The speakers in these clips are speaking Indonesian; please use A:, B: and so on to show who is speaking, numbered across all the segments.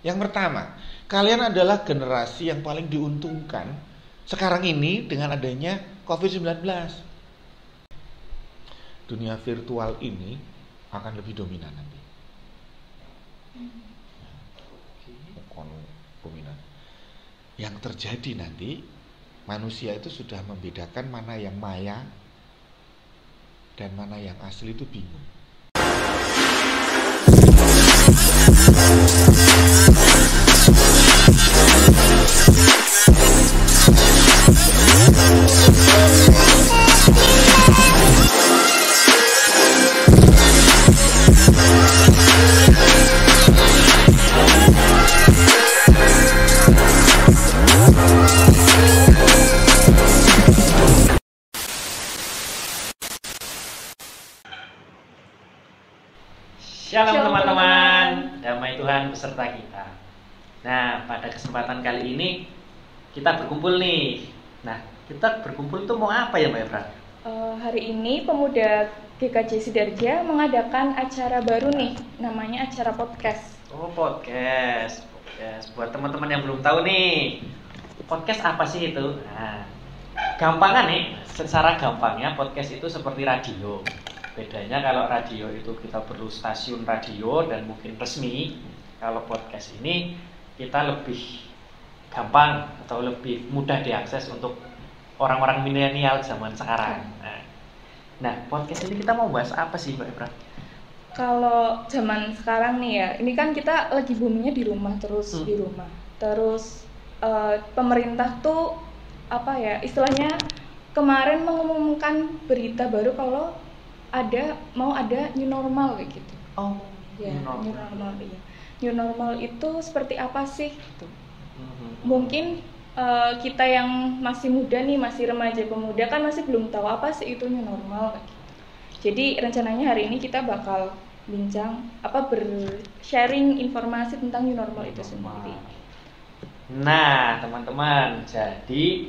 A: Yang pertama, kalian adalah generasi yang paling diuntungkan sekarang ini dengan adanya COVID-19. Dunia virtual ini akan lebih dominan nanti. Dominan. Yang terjadi nanti, manusia itu sudah membedakan mana yang maya dan mana yang asli, itu bingung.
B: Shalom teman-teman, damai Tuhan beserta kita. Nah, pada kesempatan kali ini kita berkumpul nih. Nah, kita berkumpul tuh mau apa ya Mbak Efra?
C: Hari ini pemuda GKJ Sidarja mengadakan acara baru nih, namanya acara podcast.
B: Oh, podcast. Buat teman-teman yang belum tahu nih, podcast apa sih itu? Nah, gampangan nih, secara gampangnya podcast itu seperti radio. Bedanya kalau radio itu kita perlu stasiun radio dan mungkin resmi. Kalau podcast ini kita lebih gampang atau lebih mudah diakses untuk orang-orang milenial zaman sekarang. Nah, podcast ini kita mau bahas apa sih Mbak Ebra?
C: Kalau zaman sekarang nih ya, ini kan kita lagi boomingnya di rumah terus di rumah. Terus pemerintah tuh apa ya, istilahnya kemarin mengumumkan berita baru kalau mau ada new normal kayak gitu.
B: Oh,
C: ya, new normal iya. New normal itu seperti apa sih? Gitu. Mungkin kita yang masih muda nih, masih remaja pemuda kan masih belum tahu apa sih itu new normal. Jadi rencananya hari ini kita bakal sharing informasi tentang new normal itu sendiri.
B: Nah, teman-teman, jadi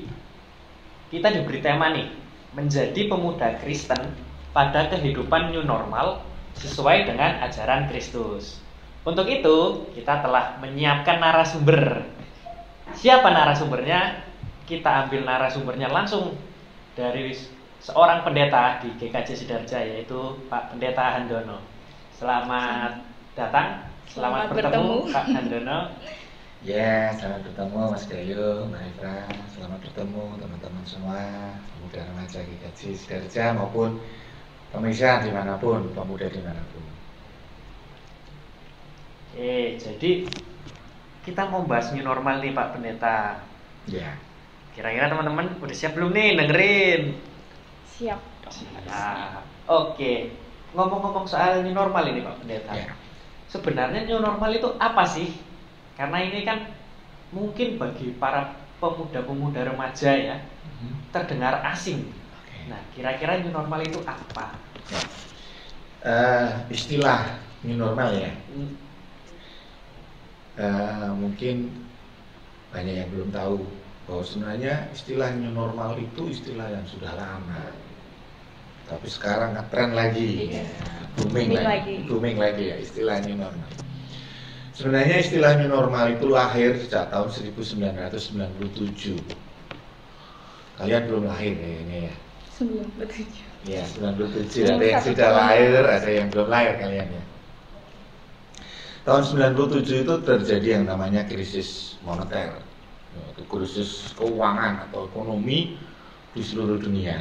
B: kita diberi tema nih, menjadi pemuda Kristen pada kehidupan new normal sesuai dengan ajaran Kristus. Untuk itu, kita telah menyiapkan narasumber. Siapa narasumbernya? Kita ambil narasumbernya langsung dari seorang pendeta di GKJ Sidarja, yaitu Pak Pendeta Handono. Selamat datang, selamat bertemu Pak Handono.
A: Ya, selamat bertemu Mas Gayo, Mbak Efra. Selamat bertemu teman-teman semua, pemuda remaja GKJ Sidarja maupun pemirsa dimanapun, pemuda dimanapun.
B: Jadi kita mau bahas new normal nih Pak Pendeta.
A: Ya.
B: Kira-kira teman-teman udah siap belum nih dengerin?
C: Siap.
B: Oke. Ngomong-ngomong soal new normal ini Pak Pendeta.
A: Ya.
B: Sebenarnya new normal itu apa sih? Karena ini kan mungkin bagi para pemuda-pemuda remaja ya, terdengar asing. Nah, kira-kira new normal itu apa?
A: Istilah new normal ya. Mungkin banyak yang belum tahu bahwa sebenarnya istilah new normal itu istilah yang sudah lama, tapi sekarang ngetren lagi, booming lagi ya istilah new normal. Sebenarnya istilah new normal itu lahir sejak tahun 1997. Kalian belum lahir kayaknya ya.
C: 97.
A: Ya, 97. Ada yang sudah lahir, ada yang belum lahir kalian ya. Tahun 97 itu terjadi yang namanya krisis moneter, yaitu krisis keuangan atau ekonomi di seluruh dunia.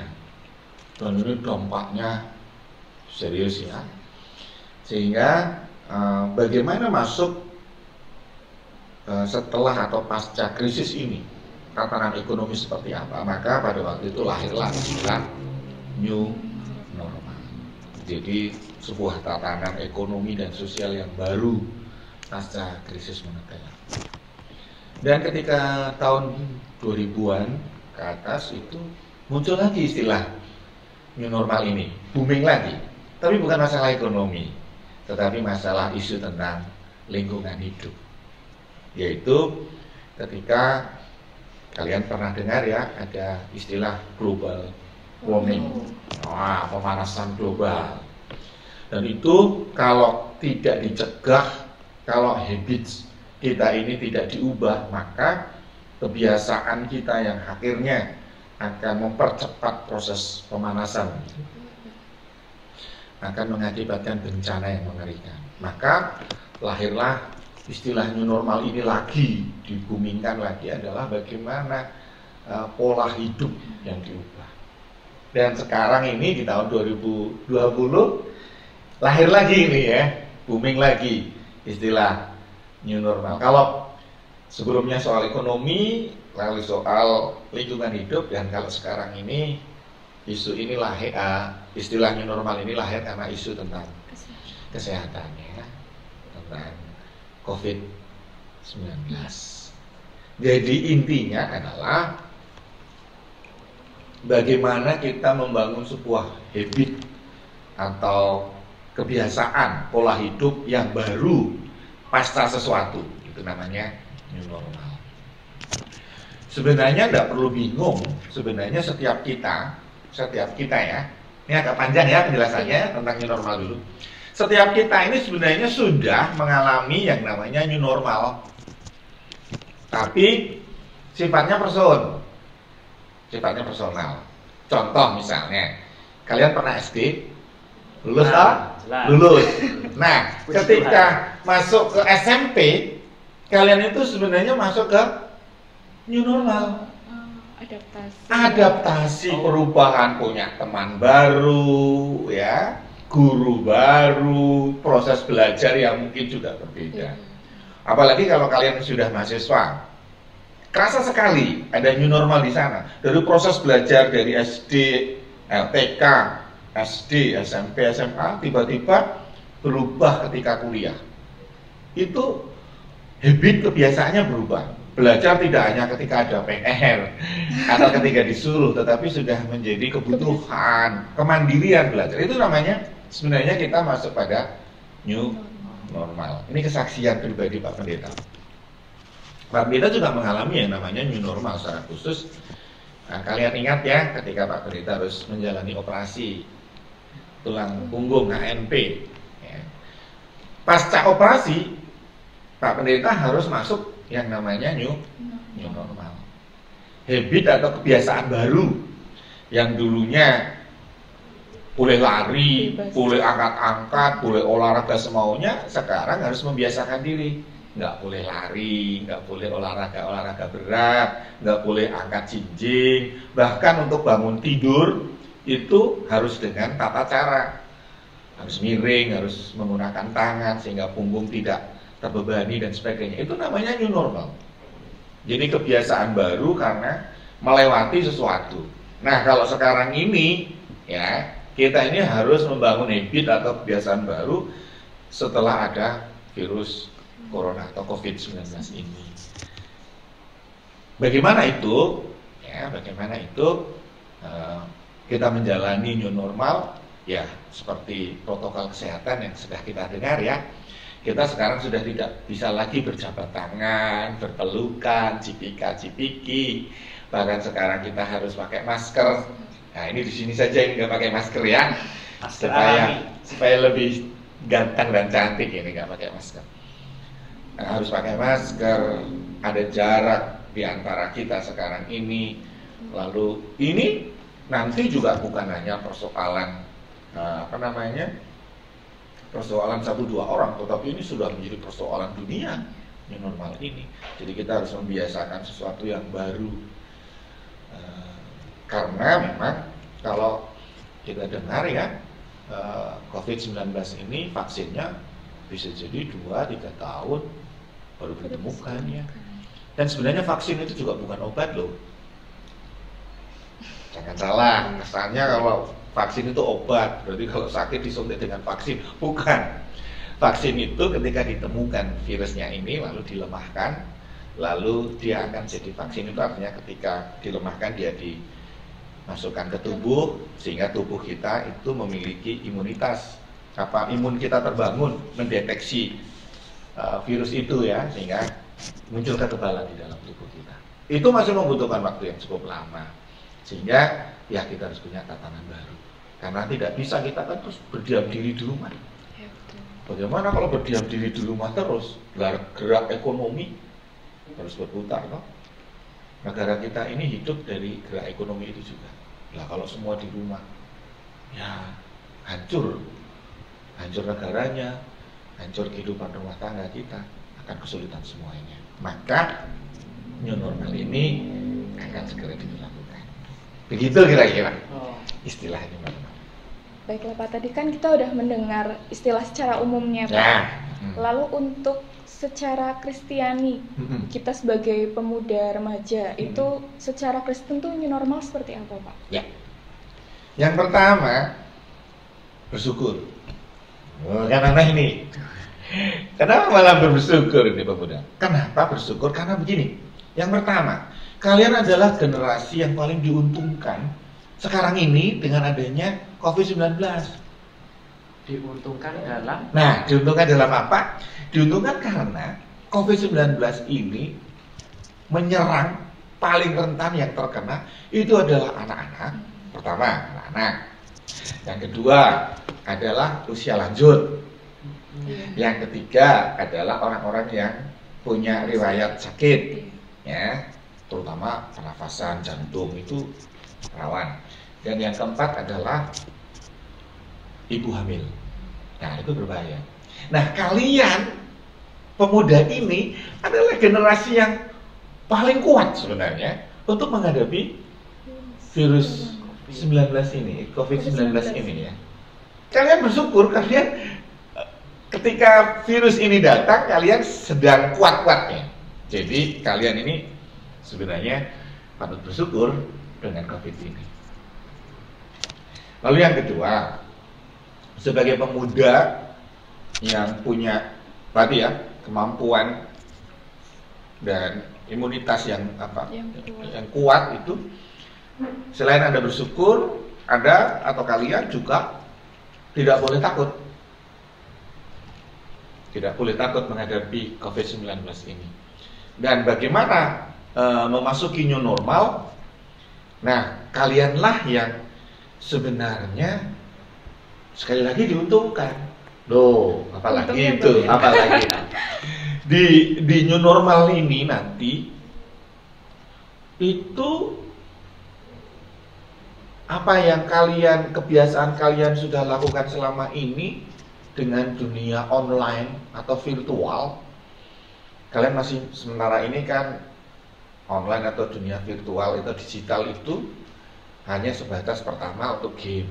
A: Dan ini dampaknya serius ya. Sehingga bagaimana masuk setelah atau pasca krisis ini, tatanan ekonomi seperti apa, maka pada waktu itu lahirlah istilah new normal. Jadi sebuah tatanan ekonomi dan sosial yang baru pasca krisis moneter. Dan ketika tahun 2000-an ke atas itu muncul lagi istilah new normal ini, booming lagi. Tapi bukan masalah ekonomi, tetapi masalah isu tentang lingkungan hidup. Yaitu ketika kalian pernah dengar ya, ada istilah global warming, pemanasan global. Dan itu kalau tidak dicegah, kalau habits kita ini tidak diubah, maka kebiasaan kita yang akhirnya akan mempercepat proses pemanasan akan mengakibatkan bencana yang mengerikan. Maka lahirlah istilah new normal ini lagi, dibumingkan lagi adalah bagaimana pola hidup yang diubah. Dan sekarang ini di tahun 2020 lahir lagi ini ya, booming lagi istilah new normal. Kalau sebelumnya soal ekonomi, lalu soal lingkungan hidup, dan kalau sekarang ini isu ini lahir, istilah new normal ini lahir karena isu tentang kesehatan ya, tentang COVID-19. Jadi intinya adalah bagaimana kita membangun sebuah habit atau kebiasaan pola hidup yang baru pasca sesuatu, itu namanya new normal. Sebenarnya tidak perlu bingung, sebenarnya setiap kita ya, ini agak panjang ya penjelasannya tentang new normal dulu. Setiap kita ini sebenarnya sudah mengalami yang namanya new normal, tapi sifatnya personal. Contoh misalnya, kalian pernah SD, lulus lulus. Nah, ketika masuk ke SMP, kalian itu sebenarnya masuk ke new normal. Adaptasi perubahan, punya teman baru, ya, guru baru, proses belajar yang mungkin juga berbeda. Apalagi kalau kalian sudah mahasiswa, kerasa sekali ada new normal di sana. Dari proses belajar dari SD, TK, SD, SMP, SMA, tiba-tiba berubah ketika kuliah. Itu habit kebiasaannya berubah. Belajar tidak hanya ketika ada PR atau ketika disuruh, tetapi sudah menjadi kebutuhan, kemandirian belajar. Itu namanya sebenarnya kita masuk pada new normal. Ini kesaksian pribadi Pak Pendeta. Pak Pendeta juga mengalami yang namanya new normal secara khusus. Nah, kalian ingat ya, ketika Pak Pendeta harus menjalani operasi tulang punggung HNP, ya. Pasca operasi, Pak Pendeta harus masuk yang namanya new normal. Habit atau kebiasaan baru yang dulunya boleh lari, boleh angkat-angkat, boleh olahraga semaunya, sekarang harus membiasakan diri. Nggak boleh lari, nggak boleh olahraga berat, nggak boleh angkat jinjing, bahkan untuk bangun tidur itu harus dengan tata cara, harus miring, harus menggunakan tangan sehingga punggung tidak terbebani dan sebagainya. Itu namanya new normal. Jadi kebiasaan baru karena melewati sesuatu. Nah, kalau sekarang ini ya, kita ini harus membangun habit atau kebiasaan baru setelah ada virus corona atau COVID-19 ini. Bagaimana itu? Ya, bagaimana itu kita menjalani new normal? Ya, seperti protokol kesehatan yang sudah kita dengar ya. Kita sekarang sudah tidak bisa lagi berjabat tangan, berpelukan, cipika-cipiki. Bahkan sekarang kita harus pakai masker. Nah, ini di sini saja yang nggak pakai masker ya, supaya lebih ganteng dan cantik ini nggak pakai masker. Nah, harus pakai masker, ada jarak di antara kita sekarang ini. Lalu ini nanti juga bukan hanya persoalan persoalan 1-2 orang, tetapi ini sudah menjadi persoalan dunia new normal ini. Jadi kita harus membiasakan sesuatu yang baru. Karena memang kalau kita dengar ya, COVID-19 ini vaksinnya bisa jadi 2-3 tahun baru ditemukan ya. Dan sebenarnya vaksin itu juga bukan obat loh. Jangan salah, kesannya kalau vaksin itu obat, berarti kalau sakit disuntik dengan vaksin. Bukan. Vaksin itu ketika ditemukan virusnya ini lalu dilemahkan, lalu dia akan jadi vaksin. Itu artinya ketika dilemahkan dia dimasukkan ke tubuh, sehingga tubuh kita itu memiliki imunitas. Imun kita terbangun mendeteksi virus itu ya, sehingga muncul kekebalan di dalam tubuh kita. Itu masih membutuhkan waktu yang cukup lama. Sehingga ya kita harus punya tatanan baru. Karena tidak bisa kita kan terus berdiam diri di rumah. Bagaimana kalau berdiam diri di rumah terus? Gerak ekonomi harus berputar, no? Negara kita ini hidup dari gerak ekonomi itu juga. Lah kalau semua di rumah, ya hancur negaranya, hancur kehidupan rumah tangga kita, akan kesulitan semuanya. Maka new normal ini akan segera dilakukan. Begitu kira-kira istilahnya new normal.
C: Baiklah Pak, tadi kan kita udah mendengar istilah secara umumnya Pak.
A: Nah,
C: Lalu untuk secara Kristiani, kita sebagai pemuda remaja, itu secara Kristen tuh new normal seperti apa Pak?
A: Ya. Yang pertama, bersyukur. Oh, kan aneh nih. Kenapa malah bersyukur ini pemuda? Kenapa bersyukur? Karena begini. Yang pertama, kalian adalah generasi yang paling diuntungkan sekarang ini dengan adanya COVID-19.
B: Diuntungkan dalam?
A: Nah, diuntungkan dalam apa? Diuntungkan karena COVID-19 ini menyerang paling rentan yang terkena itu adalah anak-anak. Pertama, anak-anak. Yang kedua adalah usia lanjut. Yang ketiga adalah orang-orang yang punya riwayat sakit, ya, terutama pernafasan, jantung itu rawan. Dan yang keempat adalah ibu hamil. Nah, itu berbahaya. Nah, kalian pemuda ini adalah generasi yang paling kuat sebenarnya untuk menghadapi virus 19 ini, COVID-19 ini ya. Kalian bersyukur, kalian ketika virus ini datang, kalian sedang kuat-kuatnya. Jadi kalian ini sebenarnya patut bersyukur dengan COVID ini. Lalu yang kedua, sebagai pemuda yang punya tadi ya kemampuan dan imunitas yang kuat itu, selain Anda bersyukur, Anda atau kalian juga tidak boleh takut. Tidak boleh takut menghadapi COVID-19 ini. Dan bagaimana memasuki new normal? Nah, kalianlah yang sebenarnya sekali lagi diuntungkan. Loh, apalagi itu, apalagi di new normal ini nanti itu apa yang kebiasaan kalian sudah lakukan selama ini dengan dunia online atau virtual, kalian masih sementara ini kan online atau dunia virtual atau digital itu hanya sebatas pertama untuk game.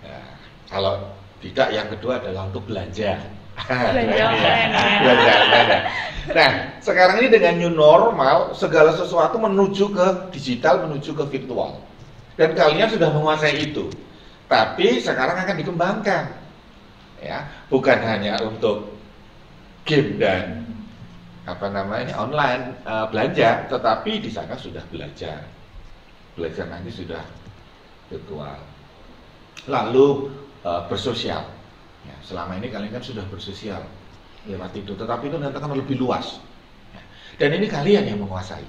A: Nah, kalau tidak, yang kedua adalah untuk belanja. Belanja. Nah, sekarang ini dengan new normal, segala sesuatu menuju ke digital, menuju ke virtual. Dan kalian sudah menguasai itu. Tapi sekarang akan dikembangkan. Ya, bukan hanya untuk game dan online belanja, tetapi di sana sudah belajar nanti sudah virtual. Lalu bersosial. Ya, selama ini kalian kan sudah bersosial lewat itu, tetapi itu nanti akan lebih luas. Ya, dan ini kalian yang menguasai.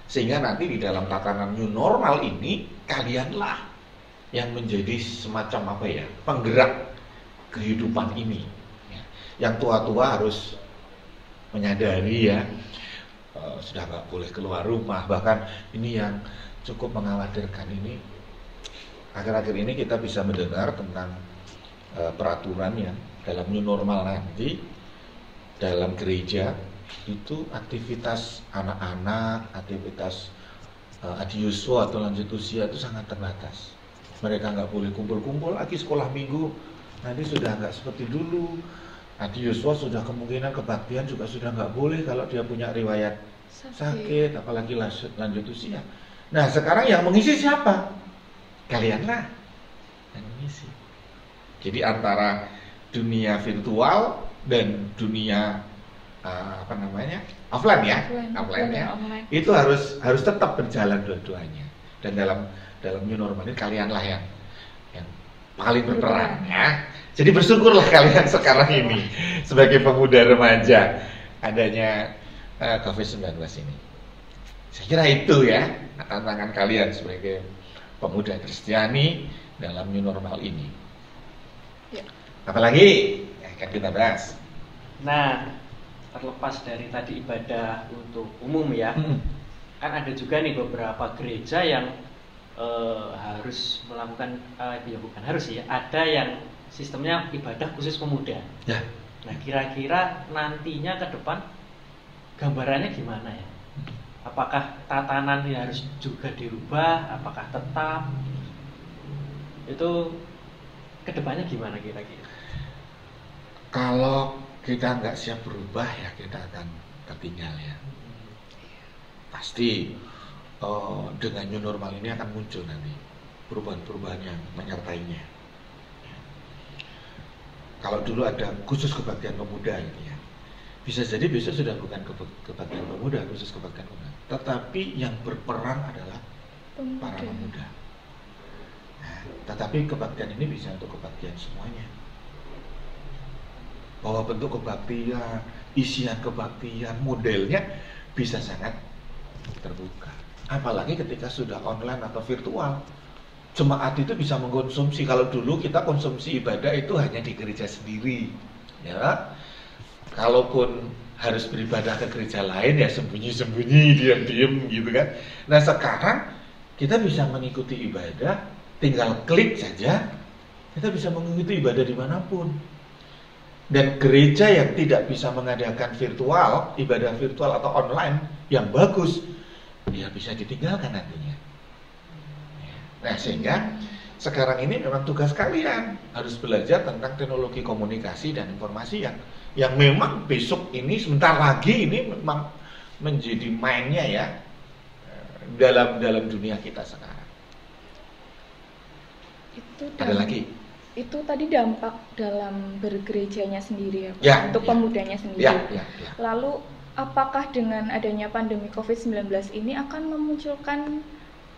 A: Sehingga nanti di dalam tatanan new normal ini kalianlah yang menjadi semacam penggerak kehidupan ini. Ya, yang tua-tua harus menyadari ya, sudah nggak boleh keluar rumah. Bahkan ini yang cukup mengkhawatirkan ini, akhir-akhir ini kita bisa mendengar tentang peraturan yang dalam new normal nanti dalam gereja itu aktivitas anak-anak, aktivitas adiuswa atau lanjut usia itu sangat terbatas. Mereka nggak boleh kumpul-kumpul lagi, sekolah minggu nanti sudah nggak seperti dulu. Adiuswa sudah kemungkinan kebaktian juga sudah nggak boleh kalau dia punya riwayat sakit, apalagi lanjut usia. Nah, sekarang yang mengisi siapa? Kalianlah yang mengisi. Jadi antara dunia virtual dan dunia offline ya, itu harus tetap berjalan dua-duanya. Dan dalam new normal ini kalianlah yang paling berperan ya. Jadi bersyukurlah kalian sekarang ini sebagai pemuda remaja adanya COVID-19 ini. Saya kira itu ya tantangan kalian sebagai pemuda Kristiani dalam new normal ini. Apalagi akan kita bahas.
B: Nah, terlepas dari tadi ibadah untuk umum ya, kan ada juga nih beberapa gereja yang harus melakukan, ya bukan harus ya, ada yang sistemnya ibadah khusus pemuda.
A: Ya.
B: Nah, kira-kira nantinya ke depan gambarannya gimana ya? Apakah tatanan ini harus juga dirubah? Apakah tetap? Itu kedepannya gimana kira-kira?
A: Kalau kita nggak siap berubah ya kita akan tertinggal ya. Pasti dengan new normal ini akan muncul nanti perubahan-perubahan yang menyertainya. Kalau dulu ada khusus kebaktian pemuda gitu ya, bisa jadi besok sudah bukan kebaktian pemuda, khusus kebaktian pemuda, tetapi yang berperan adalah para pemuda. Nah, tetapi kebaktian ini bisa untuk kebaktian semuanya. Bahwa bentuk kebaktian, isian kebaktian, modelnya bisa sangat terbuka. Apalagi ketika sudah online atau virtual. Jemaat itu bisa mengkonsumsi. Kalau dulu kita konsumsi ibadah itu hanya di gereja sendiri, ya. Kalaupun harus beribadah ke gereja lain ya sembunyi-sembunyi, diam-diam gitu kan. Nah sekarang kita bisa mengikuti ibadah, tinggal klik saja, kita bisa mengikuti ibadah dimanapun. Dan gereja yang tidak bisa mengadakan virtual, ibadah virtual atau online yang bagus, ya bisa ditinggalkan nantinya. Nah sehingga sekarang ini memang tugas kalian harus belajar tentang teknologi komunikasi dan informasi yang memang besok ini sebentar lagi ini memang menjadi mainnya ya dalam dunia kita sekarang. Ada lagi?
C: Itu tadi dampak dalam bergerejanya sendiri ya, Pak,
A: ya
C: untuk
A: ya.
C: Pemudanya sendiri.
A: Ya.
C: Lalu apakah dengan adanya pandemi COVID-19 ini akan memunculkan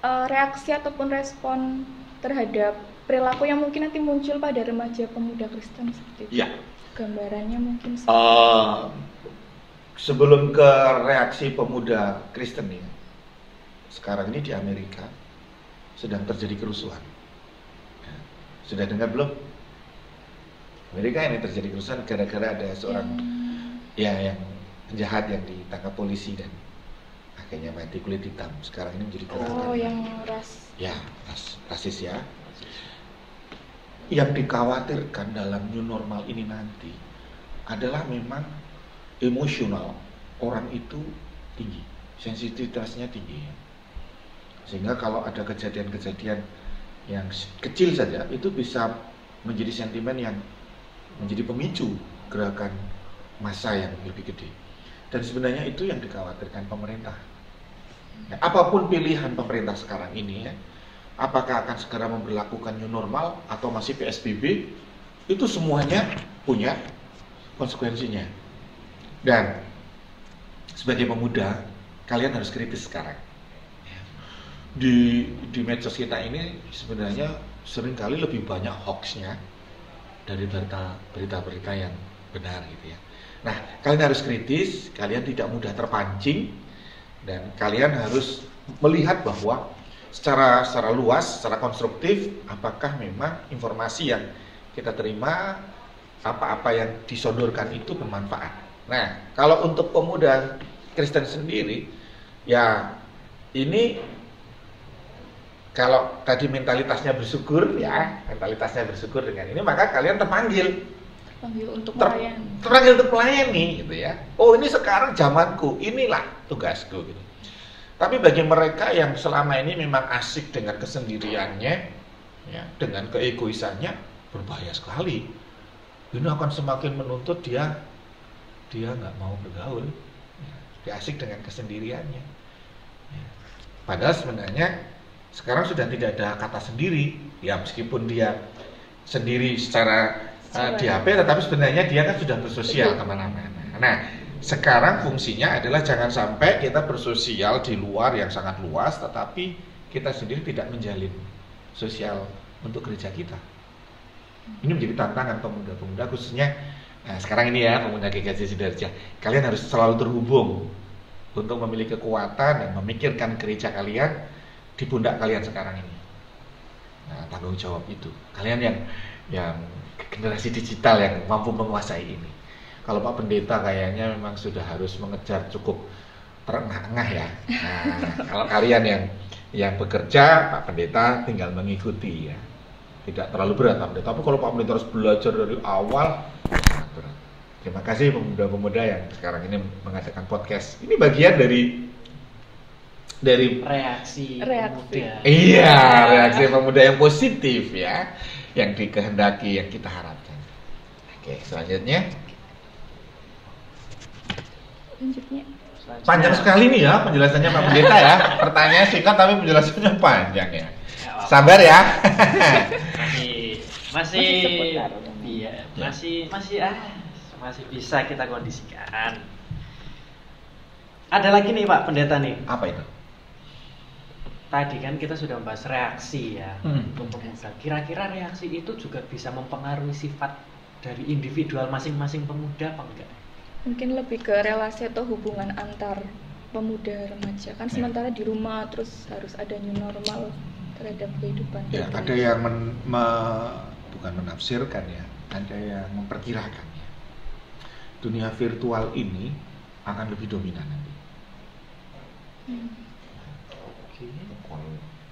C: reaksi ataupun respon terhadap perilaku yang mungkin nanti muncul pada remaja pemuda Kristen seperti itu?
A: Ya.
C: Gambarannya mungkin
A: sebelum ke reaksi pemuda Kristen ya, sekarang ini di Amerika sedang terjadi kerusuhan. Sudah dengar belum? Amerika ini terjadi kerusuhan gara-gara ada seorang yang penjahat yang ditangkap polisi dan akhirnya mati kulit hitam. Sekarang ini menjadi
C: yang
A: rasis ya. Yang dikhawatirkan dalam new normal ini nanti adalah memang emosional orang itu tinggi, sensitivitasnya tinggi. Sehingga kalau ada kejadian-kejadian yang kecil saja itu bisa menjadi sentimen yang menjadi pemicu gerakan massa yang lebih gede. Dan sebenarnya itu yang dikhawatirkan pemerintah. Ya, apapun pilihan pemerintah sekarang ini ya, apakah akan segera memberlakukan new normal atau masih PSBB, itu semuanya punya konsekuensinya. Dan sebagai pemuda, kalian harus kritis sekarang. Di medsos kita ini sebenarnya seringkali lebih banyak hoaxnya dari berita-berita yang benar gitu ya. Nah, kalian harus kritis, kalian tidak mudah terpancing, dan kalian harus melihat bahwa secara luas, secara konstruktif, apakah memang informasi yang kita terima, apa-apa yang disodorkan itu bermanfaat. Nah, kalau untuk pemuda Kristen sendiri, ya ini kalau tadi mentalitasnya bersyukur dengan ini, maka kalian terpanggil
C: untuk melayani.
A: Terpanggil untuk melayani gitu ya. Oh, ini sekarang zamanku, inilah tugasku gitu. Tapi bagi mereka yang selama ini memang asik dengan kesendiriannya, ya, dengan keegoisannya, berbahaya sekali. Ini akan semakin menuntut dia nggak mau bergaul, ya, dia asik dengan kesendiriannya. Ya. Padahal sebenarnya sekarang sudah tidak ada kata sendiri, ya meskipun dia sendiri secara di HP, tetapi sebenarnya dia kan sudah bersosial kemana-mana. Nah, sekarang fungsinya adalah jangan sampai kita bersosial di luar yang sangat luas, tetapi kita sendiri tidak menjalin sosial untuk gereja kita. Ini menjadi tantangan pemuda-pemuda khususnya. Nah, sekarang ini ya pemuda GKJ Sidoarjo, kalian harus selalu terhubung untuk memiliki kekuatan dan memikirkan gereja kalian di pundak kalian sekarang ini. Nah, tanggung jawab itu. Kalian yang generasi digital yang mampu menguasai ini. Kalau Pak Pendeta kayaknya memang sudah harus mengejar cukup terengah-engah ya. Nah, kalau kalian yang bekerja, Pak Pendeta tinggal mengikuti ya. Tidak terlalu berat Pak Pendeta. Tapi kalau Pak Pendeta harus belajar dari awal, sangat berat. Terima kasih pemuda-pemuda yang sekarang ini mengadakan podcast. Ini bagian dari
B: reaksi pemuda.
A: Iya, reaksi pemuda yang positif ya, yang dikehendaki, yang kita harapkan. Oke, selanjutnya. Panjang sekali nih ya penjelasannya Pak Pendeta ya. Pertanyaan singkat tapi penjelasannya panjang ya. Sabar ya.
B: Masih iya, masih bisa kita kondisikan. Ada lagi nih Pak Pendeta nih.
A: Apa itu?
B: Tadi kan kita sudah membahas reaksi ya untuk pemuda. Kira-kira reaksi itu juga bisa mempengaruhi sifat dari individual masing-masing pemuda apa enggak?
C: Mungkin lebih ke relasi atau hubungan antar pemuda remaja kan, sementara di rumah terus harus ada new normal terhadap kehidupan.
A: Ya, ada yang bukan menafsirkan ya, ada yang memperkirakan ya. Dunia virtual ini akan lebih dominan nanti.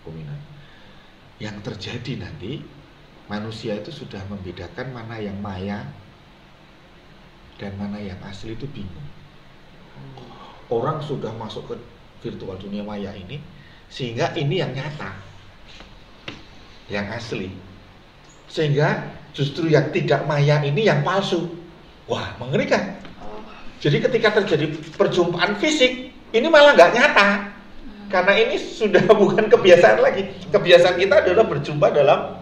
A: Dominan. Yang terjadi nanti manusia itu sudah membedakan mana yang maya dan mana yang asli itu bingung. Orang sudah masuk ke virtual dunia maya ini sehingga ini yang nyata, yang asli, sehingga justru yang tidak maya ini yang palsu. Wah, mengerikan. Jadi ketika terjadi perjumpaan fisik ini malah nggak nyata, karena ini sudah bukan kebiasaan lagi. Kebiasaan kita adalah berjumpa dalam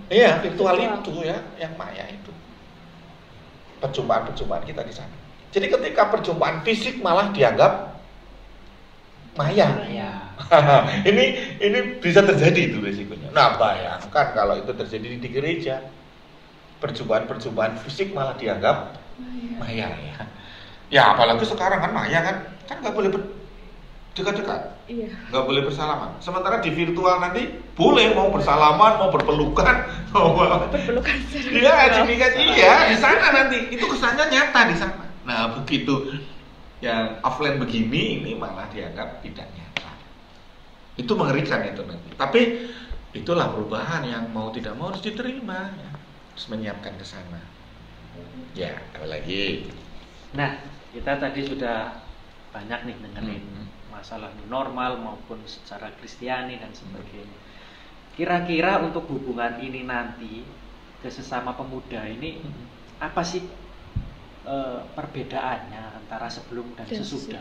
A: virtual itu ya, yang maya itu. Perjumpaan kita di sana. Jadi ketika perjumpaan fisik malah dianggap maya. ini bisa terjadi itu resikonya. Nah, bayangkan kalau itu terjadi di gereja, perjumpaan fisik malah dianggap maya ya. Ya apalagi sekarang kan maya kan nggak boleh dekat-dekat, nggak boleh bersalaman. Sementara di virtual nanti boleh, mau bersalaman, mau berpelukan,
C: berpelukan.
A: Iya, di sana nanti itu kesannya nyata di sana. Nah begitu yang offline begini, ini malah dianggap tidak nyata. Itu mengerikan itu nanti. Tapi itulah perubahan yang mau tidak mau harus diterima, ya. Harus menyiapkan ke sana. Ya, apalagi.
B: Nah, kita tadi sudah banyak nih dengerin masalah new normal maupun secara Kristiani dan sebagainya. Kira-kira untuk hubungan ini nanti ke sesama pemuda ini apa sih perbedaannya antara sebelum dan sesudah?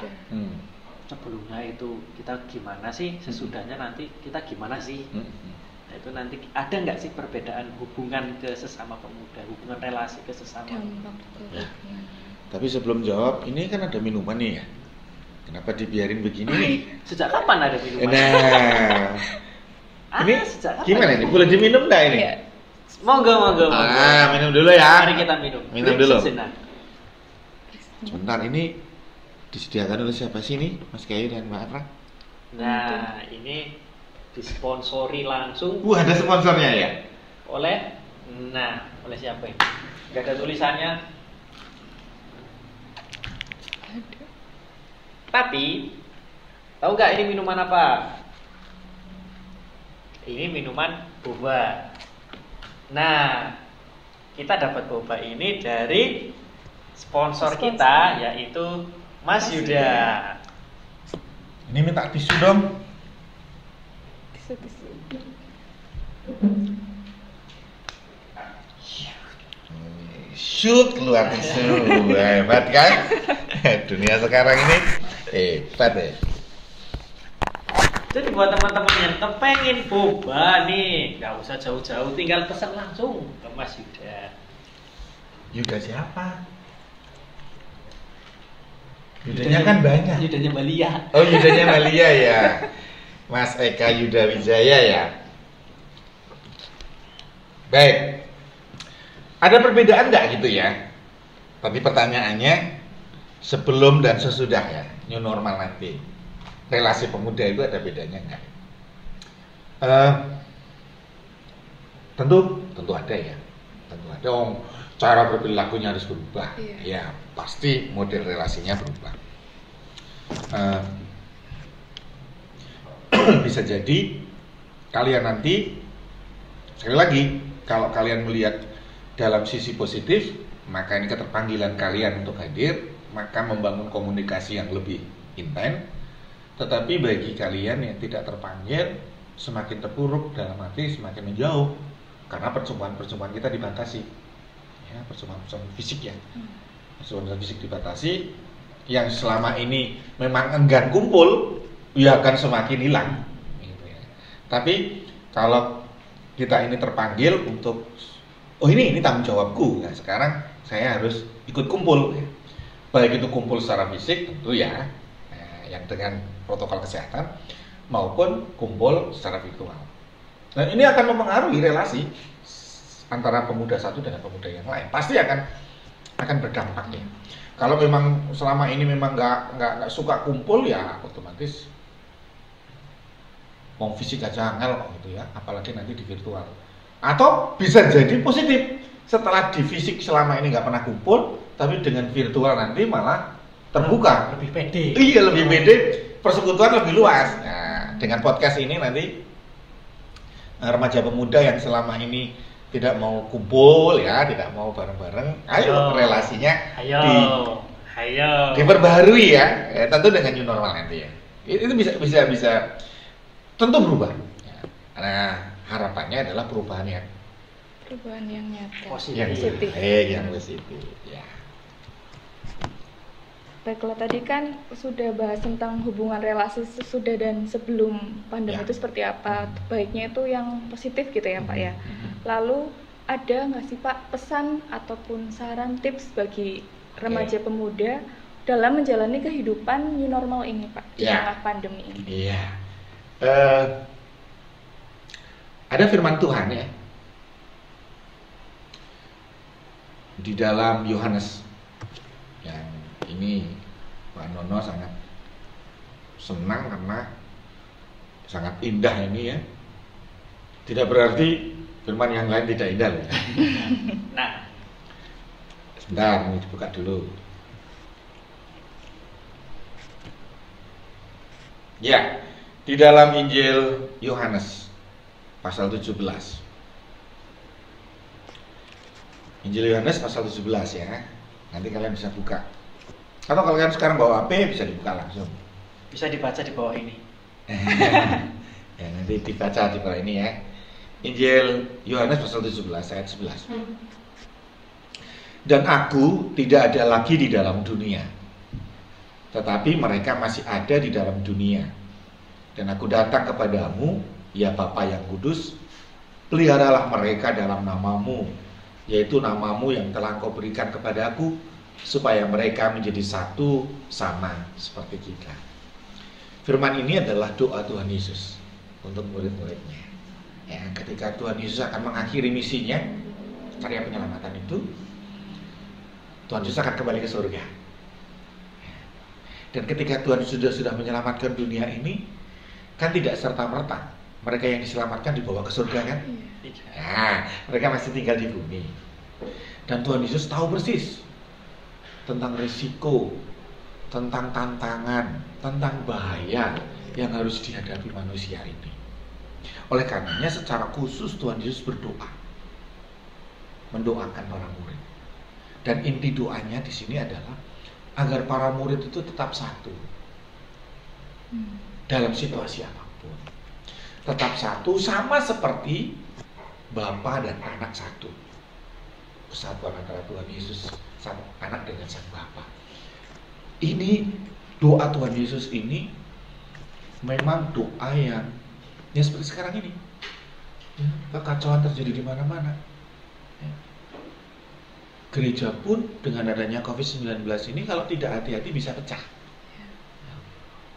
B: Sebelumnya itu kita gimana sih, sesudahnya nanti kita gimana sih? Nah, itu nanti ada nggak sih perbedaan hubungan ke sesama pemuda, hubungan relasi ke sesama pemuda?
A: Ya. Tapi sebelum jawab, ini kan ada minuman nih ya. Kenapa dibiarin begini nih?
B: Sejak kapan ada minuman?
A: Nah, ini gimana ini? Boleh diminum nggak ini?
C: Iya.
B: Monggo.
A: Minum dulu ya.
B: Mari kita minum.
A: Minum dulu.
B: Sejenak.
A: Sebentar, ini disediakan oleh siapa sih nih, Mas Kayu dan Mbak Afra?
B: Nah, ini disponsori langsung.
A: Ada sponsornya ya?
B: Oleh siapa ini? Gak ada tulisannya. Tapi tahu nggak ini minuman apa? Ini minuman boba. Nah, kita dapat boba ini dari sponsor kita, yaitu Mas Yuda.
A: Ini minta tisu dong.
C: Tisu.
A: Shoot keluar tisu. Hebat kan? Dunia sekarang ini hebat ya.
B: Jadi buat teman-teman yang kepengen boba nih, nggak usah jauh-jauh, tinggal pesan langsung ke Mas Yuda.
A: Yuda siapa? Yudanya kan banyak.
B: Yudanya Malia.
A: Oh, Yudanya Malia ya. Mas Eka Yuda Wijaya ya. Baik. Ada perbedaan nggak gitu ya? Tapi pertanyaannya sebelum dan sesudah ya, new normal nanti. Relasi pemuda itu ada bedanya nggak? Tentu ada ya. Tentu dong, cara berperilakunya harus berubah.
C: Iya.
A: Ya pasti model relasinya berubah. Bisa jadi kalian nanti, sekali lagi, kalau kalian melihat dalam sisi positif, maka ini keterpanggilan kalian untuk hadir, maka membangun komunikasi yang lebih intens. Tetapi bagi kalian yang tidak terpanggil, semakin terpuruk dalam hati, semakin menjauh, karena percuma-percuma kita dibatasi, ya, percuma fisik ya, percuma fisik dibatasi. Yang selama ini memang enggan kumpul, ya akan semakin hilang. Gitu ya. Tapi kalau kita ini terpanggil untuk, oh ini tanggung jawabku, nah sekarang saya harus ikut kumpul. Ya. Baik itu kumpul secara fisik tentu ya, yang dengan protokol kesehatan, maupun kumpul secara virtual. Dan ini akan mempengaruhi relasi antara pemuda satu dengan pemuda yang lain. Pasti akan berdampak ya. Kalau memang selama ini memang nggak suka kumpul, ya otomatis mau fisik aja angel gitu ya, apalagi nanti di virtual. Atau bisa jadi positif, setelah di fisik selama ini nggak pernah kumpul, tapi dengan virtual nanti malah terbuka,
B: lebih pede.
A: Iya, lebih pede, persekutuan lebih luas. Nah, dengan podcast ini nanti remaja pemuda yang selama ini tidak mau kumpul ya, tidak mau bareng-bareng, ayo relasinya diperbaharui ya, tentu dengan new normal nanti ya. Itu bisa tentu berubah. Nah, harapannya adalah perubahan yang
C: nyata,
B: positif.
A: Yang positif ya.
C: Baiklah, tadi kan sudah bahas tentang hubungan relasi sesudah dan sebelum pandemi
A: Ya.
C: itu seperti apa. Baiknya itu yang positif gitu ya Pak ya. Lalu ada nggak sih Pak pesan ataupun saran tips bagi remaja pemuda dalam menjalani kehidupan new normal ini Pak di
A: Ya.
C: tengah pandemi ini?
A: Iya. Ada firman Tuhan ya di dalam Yohanes, yang ini Pak Nono sangat senang karena sangat indah ini ya. Tidak berarti firman yang lain tidak indah loh ya.
B: Nah,
A: Sebentar, ini dibuka dulu. Ya, di dalam Injil Yohanes pasal 17. Injil Yohanes pasal 17 ya. Nanti kalian bisa buka. Atau kalau kalian sekarang bawa HP bisa dibuka langsung.
B: bisa dibaca di bawah ini.
A: Ya, nanti dibaca di bawah ini ya. Injil Yohanes pasal 17 ayat 11. Dan aku tidak ada lagi di dalam dunia, tetapi mereka masih ada di dalam dunia. Dan aku datang kepadamu, ya Bapa yang kudus, peliharalah mereka dalam namamu, yaitu namamu yang telah Engkau berikan kepadaku, supaya mereka menjadi satu sama seperti kita. Firman ini adalah doa Tuhan Yesus untuk murid-muridnya. Ya, ketika Tuhan Yesus akan mengakhiri misinya, karya penyelamatan itu, Tuhan Yesus akan kembali ke surga. Dan ketika Tuhan sudah menyelamatkan dunia ini, kan tidak serta-merta mereka yang diselamatkan dibawa ke surga kan? Nah, mereka masih tinggal di bumi. Dan Tuhan Yesus tahu persis tentang risiko, tentang tantangan, tentang bahaya yang harus dihadapi manusia ini. Oleh karenanya secara khusus Tuhan Yesus berdoa, mendoakan para murid. Dan inti doanya di sini adalah agar para murid itu tetap satu dalam situasi apapun. Tetap satu, sama seperti Bapa dan Anak satu. Kesatuan antara Tuhan Yesus sang Anak dengan sang Bapa. Ini doa Tuhan Yesus ini memang doa yang ya seperti sekarang ini. Ya, kekacauan terjadi di mana-mana. Ya. Gereja pun dengan adanya COVID-19 ini kalau tidak hati-hati bisa pecah.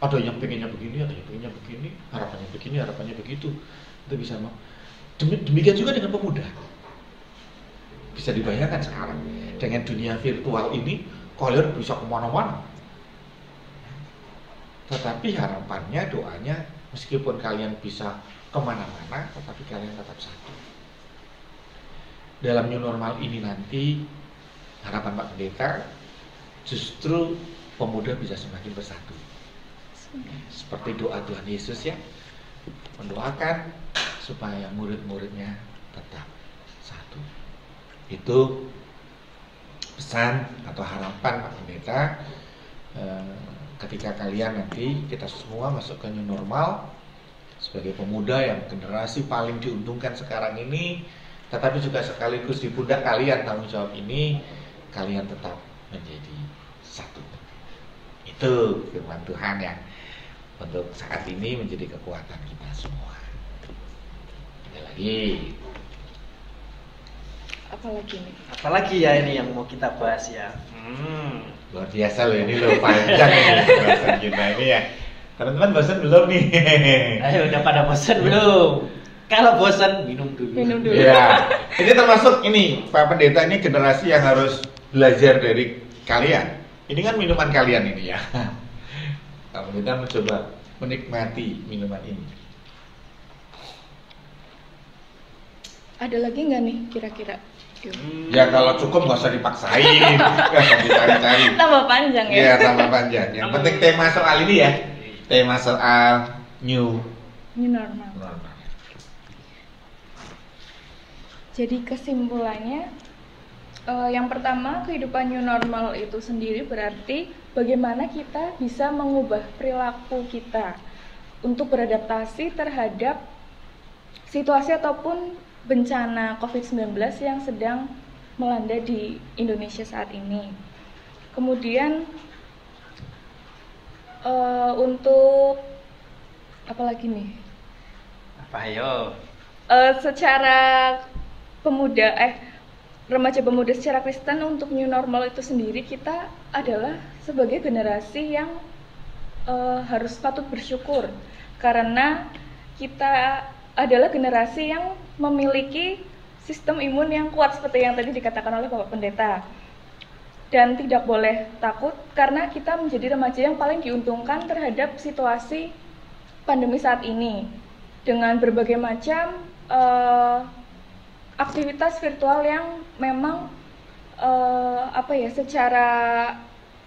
A: Ada yang pengennya begini, ada yang pengennya begini, harapannya begitu. Itu bisa mau. Demikian juga dengan pemuda. Bisa dibayangkan sekarang dengan dunia virtual ini, kalian bisa kemana-mana. Tetapi harapannya, doanya, meskipun kalian bisa kemana-mana, tetapi kalian tetap satu. dalam new normal ini nanti harapan Pak Pendeta justru pemuda bisa semakin bersatu. Seperti doa Tuhan Yesus ya, mendoakan supaya murid-muridnya tetap satu. Itu pesan atau harapan Pak Pendeta ketika kalian nanti kita semua masuk ke new normal sebagai pemuda yang generasi paling diuntungkan sekarang ini, tetapi juga sekaligus di pundak kalian tanggung jawab ini, kalian tetap menjadi satu. Itu firman Tuhan yang untuk saat ini menjadi kekuatan kita semua. Ada lagi?
C: Apalagi nih?
B: Apalagi ya ini yang mau kita bahas ya.
A: Luar biasa loh ini loh, panjang ini bahasan kita ini ya. Teman-teman bosan belum nih?
B: Ayo udah pada bosan belum? Kalau bosan minum dulu.
C: Minum dulu.
A: Ya, ini termasuk ini Pak Pendeta ini generasi yang harus belajar dari kalian. Ini kan minuman kalian ini ya. Pak Pendeta mencoba menikmati minuman ini.
C: Ada lagi nggak nih kira-kira?
A: Ya kalau cukup nggak usah dipaksain, nggak usah dicari-cari.
C: Tambah panjang ya?
A: Iya tambah panjang. Yang penting tema soal ini ya, tema soal new
C: normal.
A: normal.
C: Jadi kesimpulannya, yang pertama kehidupan new normal itu sendiri berarti bagaimana kita bisa mengubah perilaku kita untuk beradaptasi terhadap situasi ataupun bencana COVID-19 yang sedang melanda di Indonesia saat ini. Kemudian untuk apa lagi nih?
B: Apa ayo?
C: Secara remaja pemuda secara Kristen untuk new normal itu sendiri kita adalah sebagai generasi yang harus patut bersyukur karena kita adalah generasi yang memiliki sistem imun yang kuat seperti yang tadi dikatakan oleh Bapak Pendeta. Dan tidak boleh takut karena kita menjadi remaja yang paling diuntungkan terhadap situasi pandemi saat ini. Dengan berbagai macam aktivitas virtual yang memang secara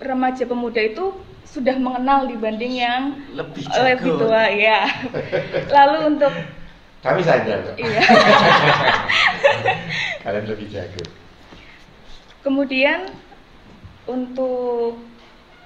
C: remaja pemuda itu sudah mengenal dibanding yang lebih tua ya. Lalu untuk
A: kami sadar kok.
C: Iya.
A: Kalian lebih jago.
C: Kemudian untuk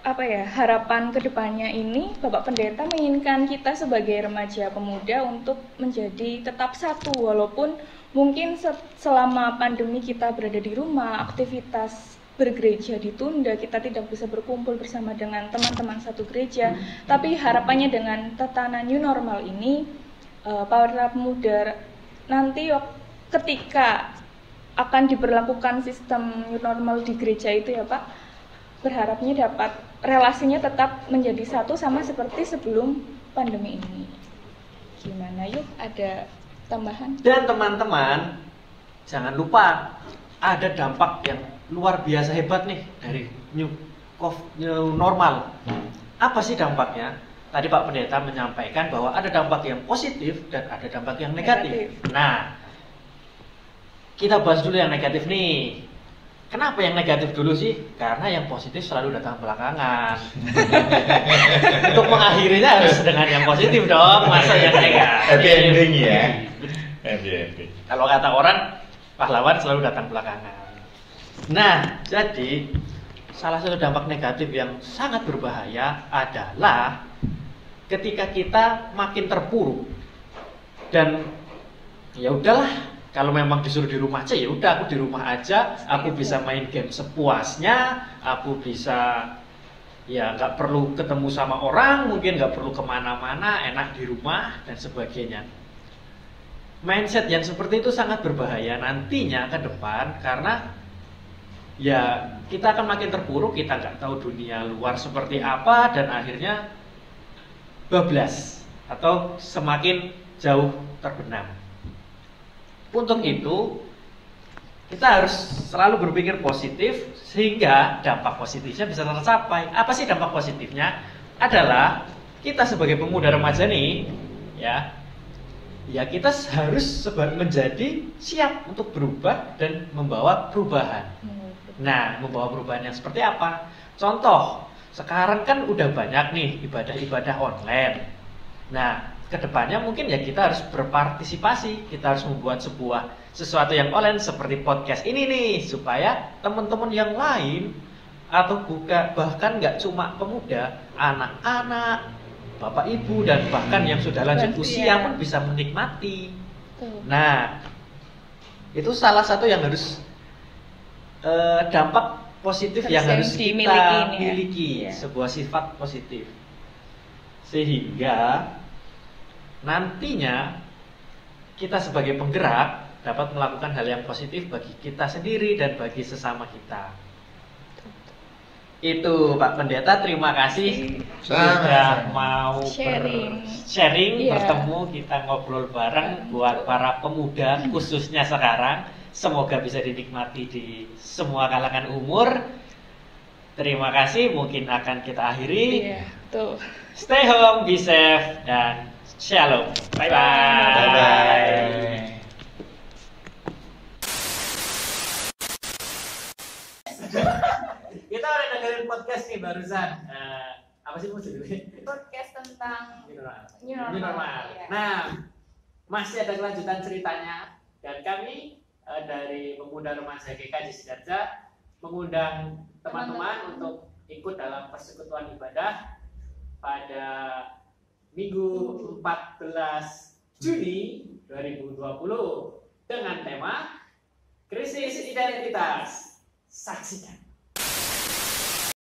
C: harapan kedepannya ini Bapak Pendeta menginginkan kita sebagai remaja pemuda untuk menjadi tetap satu walaupun mungkin selama pandemi kita berada di rumah, aktivitas bergereja ditunda, kita tidak bisa berkumpul bersama dengan teman-teman satu gereja. Tapi harapannya dengan tatanan new normal ini, para pemuda nanti ketika akan diberlakukan sistem new normal di gereja itu ya Pak, berharapnya dapat relasinya tetap menjadi satu sama seperti sebelum pandemi ini. Gimana yuk, ada tambahan? Dan
B: teman-teman jangan lupa ada dampak yang luar biasa hebat nih dari new normal. Apa sih dampaknya? Tadi Pak Pendeta menyampaikan bahwa ada dampak yang positif dan ada dampak yang negatif. Nah, kita bahas dulu yang negatif nih. Kenapa yang negatif dulu sih? Karena yang positif selalu datang belakangan. Untuk mengakhirinya harus dengan yang positif dong, masa yang negatif.
A: Happy ending ya. Happy ending.
B: Kalau kata orang, pahlawan selalu datang belakangan. Nah, jadi salah satu dampak negatif yang sangat berbahaya adalah ketika kita makin terpuruk dan ya udahlah, kalau memang disuruh di rumah aja ya udah, aku di rumah aja, aku bisa main game sepuasnya, aku bisa ya nggak perlu ketemu sama orang, mungkin nggak perlu kemana-mana, enak di rumah dan sebagainya. Mindset yang seperti itu sangat berbahaya nantinya ke depan karena ya kita akan makin terpuruk, kita nggak tahu dunia luar seperti apa dan akhirnya bablas atau semakin jauh terbenam. Untuk itu kita harus selalu berpikir positif sehingga dampak positifnya bisa tercapai. Apa sih dampak positifnya? Adalah kita sebagai pemuda remaja nih ya, ya kita harus menjadi siap untuk berubah dan membawa perubahan. Nah, membawa perubahan yang seperti apa? Contoh, sekarang kan udah banyak nih ibadah-ibadah online. Nah, kedepannya mungkin ya kita harus berpartisipasi, kita harus membuat sesuatu yang online seperti podcast ini nih, supaya teman-teman yang lain atau bahkan nggak cuma pemuda, anak-anak, bapak ibu dan bahkan yang sudah lanjut usia pun bisa menikmati. Nah, itu salah satu yang harus dampak positif yang harus kita miliki, sebuah sifat positif, sehingga nantinya kita sebagai penggerak dapat melakukan hal yang positif bagi kita sendiri dan bagi sesama kita. Itu Pak Pendeta, terima kasih sudah mau sharing, bertemu, kita ngobrol bareng buat para pemuda khususnya sekarang. Semoga bisa dinikmati di semua kalangan umur. Terima kasih, mungkin akan kita akhiri. Stay home, be safe, dan shalom. Bye bye. Kita udah dengerin podcast nih barusan. Apa sih judulnya?
C: Podcast tentang new
B: normal.
C: Ya.
B: Nah, masih ada kelanjutan ceritanya, dan kami dari Pemuda Remaja GKJ Sidarja mengundang teman-teman untuk ikut dalam persekutuan ibadah pada Minggu 14 Juni 2020 dengan tema Krisis Identitas. Saksikan.